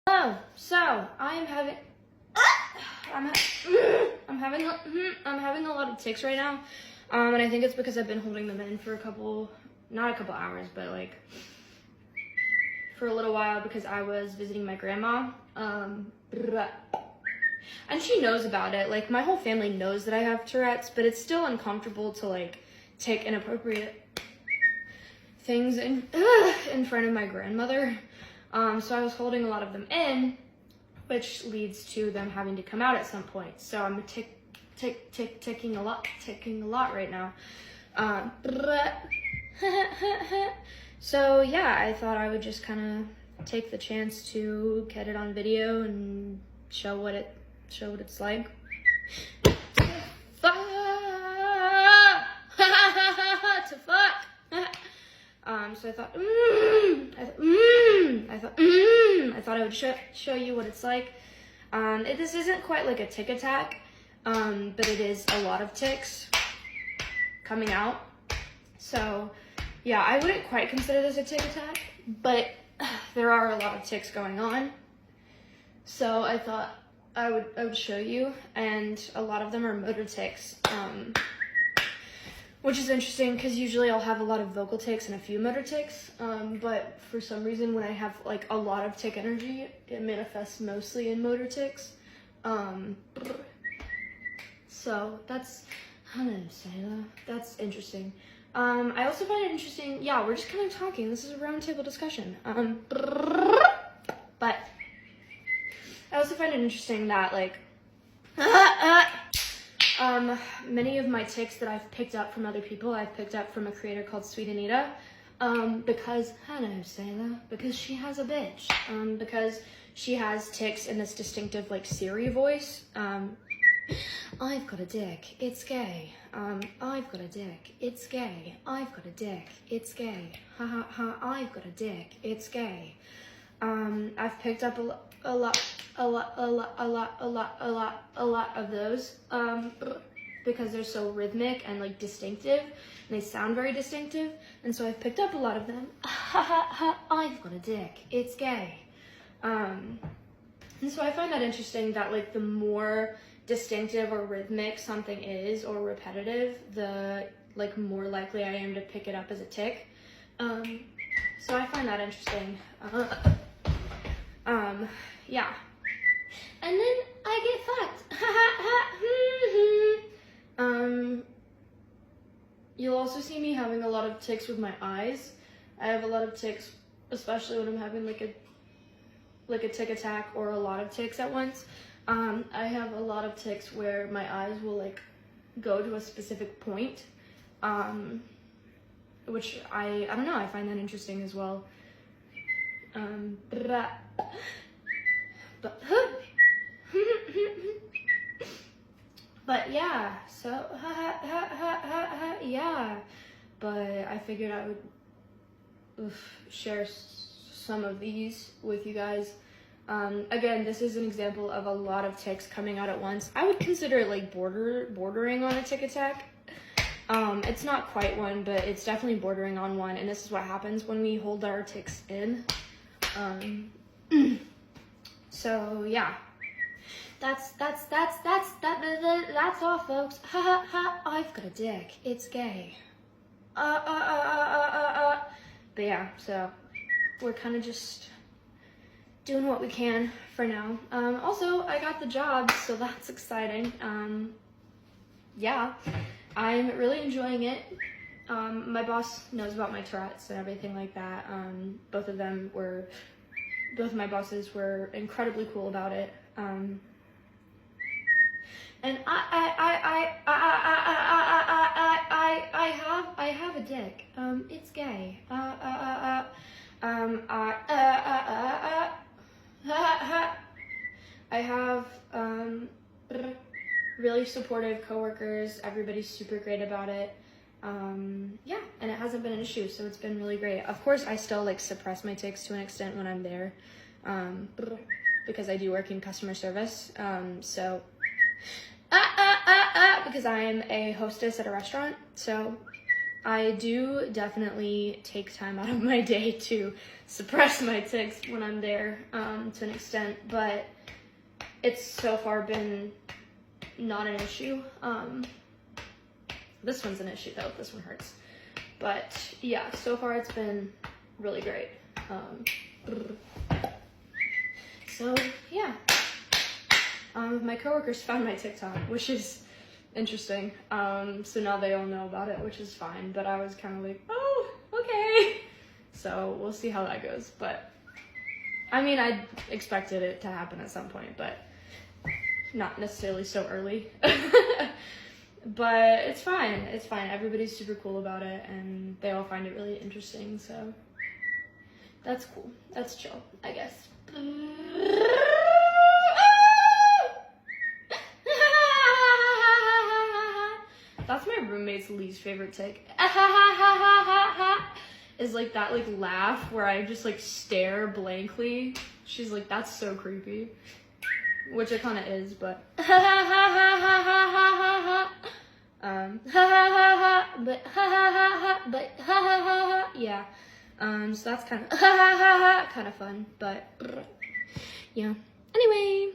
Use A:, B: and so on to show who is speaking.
A: Hello. So I'm having I'm having a lot of tics right now, and I think it's because I've been holding them in for not a couple hours, but like for a little while because I was visiting my grandma, and she knows about it. Like my whole family knows that I have Tourette's, but it's still uncomfortable to like take inappropriate things in front of my grandmother. So I was holding a lot of them in, which leads to them having to come out at some point. So I'm ticking a lot right now. So yeah, I thought I would just kind of take the chance to get it on video and show what it's like. To fuck. So I thought I would show you what it's like. This isn't quite like a tic attack, but it is a lot of tics coming out. So yeah, I wouldn't quite consider this a tic attack, but there are a lot of tics going on. So I thought I would show you, and a lot of them are motor tics. Which is interesting because usually I'll have a lot of vocal tics and a few motor tics, but for some reason when I have like a lot of tic energy, it manifests mostly in motor tics. So that's, how did I say that? That's interesting. I also find it interesting, yeah, we're just kind of talking. This is a roundtable discussion. But I also find it interesting that like, many of my tics that I've picked up from other people, I've picked up from a creator called Sweet Anita, because, how do I say that? Because she has a bitch, because she has tics in this distinctive, like, Siri voice. I've got a dick, it's gay. I've got a dick, it's gay. I've got a dick, it's gay. Ha ha ha, I've got a dick, it's gay. I've picked up a lot of those, because they're so rhythmic and like distinctive, and they sound very distinctive, and so I've picked up a lot of them. Ha ha ha, I've got a dick, it's gay. And so I find that interesting that like the more distinctive or rhythmic something is, or repetitive, the like more likely I am to pick it up as a tic. So I find that interesting. Yeah. And then I get fucked. You'll also see me having a lot of tics with my eyes. I have a lot of tics, especially when I'm having like a tic attack or a lot of tics at once. I have a lot of tics where my eyes will like go to a specific point, which I don't know, I find that interesting as well. But yeah, so yeah, but I figured I would share some of these with you guys. Again, this is an example of a lot of tics coming out at once. I would consider it like bordering on a tic attack. It's not quite one, but it's definitely bordering on one, and this is what happens when we hold our tics in. So yeah, that's all, folks. Ha ha ha, I've got a dick, it's gay. But yeah, so we're kind of just doing what we can for now. Also, I got the job, so that's exciting. Yeah, I'm really enjoying it. My boss knows about my Tourette's and everything like that. Both of my bosses were incredibly cool about it. And I have a dick. It's gay. I have really supportive coworkers. Everybody's super great about it. Yeah, and it hasn't been an issue, so it's been really great. Of course, I still like suppress my tics to an extent when I'm there, because I do work in customer service. So because I am a hostess at a restaurant, so I do definitely take time out of my day to suppress my tics when I'm there, to an extent, but it's so far been not an issue. This one's an issue though, this one hurts. But yeah, so far it's been really great. So yeah, my coworkers found my TikTok, which is interesting. So now they all know about it, which is fine, but I was kind of like, oh, okay. So we'll see how that goes, but I mean, I expected it to happen at some point, but not necessarily so early. But it's fine, it's fine. Everybody's super cool about it, and they all find it really interesting, so that's cool. That's chill, I guess. That's my roommate's least favorite tick. Is like that like laugh where I just like stare blankly. She's like, that's so creepy. Which it kind of is, but but yeah. So that's kind of fun, but yeah. Anyway.